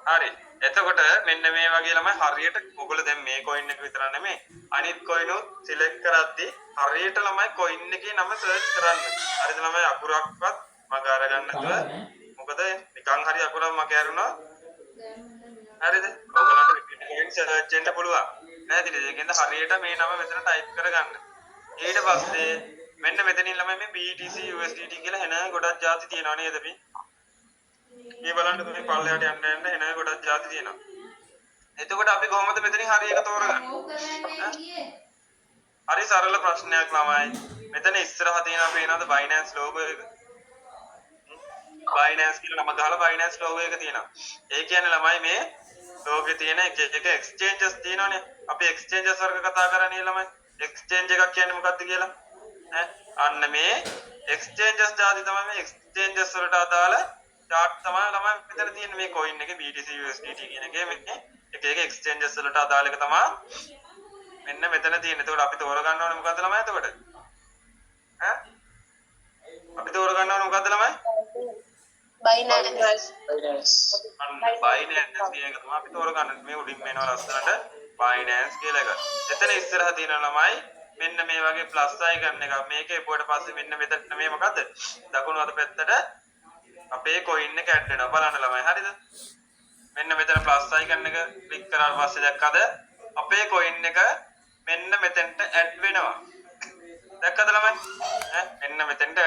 හරි. එතකොට මෙන්න මේ වගේ ළමයි හරියට ඔයගොල්ලෝ දැන් මේ coin එක විතර නෙමෙයි අනිත් coin උත් select කරද්දි හරියට ළමයි coin එකේ නම search කරන්න. හරිද ළමයි අකුරක්වත් මග අරගන්න නැතුව. මොකද නිකන් හරි අකුරක් මග ඇරුණා. හරිද? ඔයගොල්ලන්ට coin search වෙන්න පුළුවන්. නැහැදිද? ඒකෙන්ද හරියට මේ නම මෙතන type කරගන්න. ඊට පස්සේ මෙන්න මෙතනින් ළමයි මේ BTC USDT කියලා එන ගොඩක් ಜಾති තියෙනවා නේද මේ? මේ බලන්න මේ පල්ලයට යන්න එන ගොඩක් ಜಾති තියෙනවා. එතකොට අපි කොහොමද මෙතනින් හරි එක තෝරගන්නේ? හරි සරල ප්‍රශ්නයක් ළමයි. මෙතන ඉස්සරහා තියෙනවා පේනවද Binance logo එක? Binance කියලා නම ගහලා Binance logo එක තියෙනවා. ඒ කියන්නේ ළමයි මේ ලෝකේ තියෙන එක exchanges තියෙනවනේ. අපි exchanges වර්ග කතා කරන්නේ ළමයි. exchange එකක් කියන්නේ මොකක්ද කියලා? අන්න මේ exchanges ಜಾති තමයි මේ exchanges වලට අදාළ chart තමයි ළමයි මෙතන තියෙන මේ coin එකේ BTC USDT කියන එකේ මේ එක exchanges වලට අදාළ එක තමයි මෙන්න මෙතන තියෙන. එතකොට අපි තෝරගන්න ඕනේ මොකද්ද ළමයි එතකොට? අපි තෝරගන්න ඕනේ මොකද්ද ළමයි? Binance. Binance කියන එක තමයි අපි තෝරගන්න. මේ උඩින් මේනවා ලස්සනට Binance කියලා එක. එතන ඉස්සරහා තියෙන ළමයි මෙන්න මේ වගේ ප්ලස් අයිකන් එකක්. මේකේ පොඩ පස්සේ මෙන්න මෙතන මේ මොකද්ද? දකුණු අත පැත්තට අපේ coin එක ඇඩ් වෙනවා. බලන්න ළමයි. හරිද? මෙන්න මෙතන ප්ලස් අයිකන් එක ක්ලික් කරාට පස්සේ දැක්කද? අපේ coin එක මෙන්න මෙතෙන්ට ඇඩ් වෙනවා. දැක්කද ළමයි? මෙන්න මෙතෙන්ට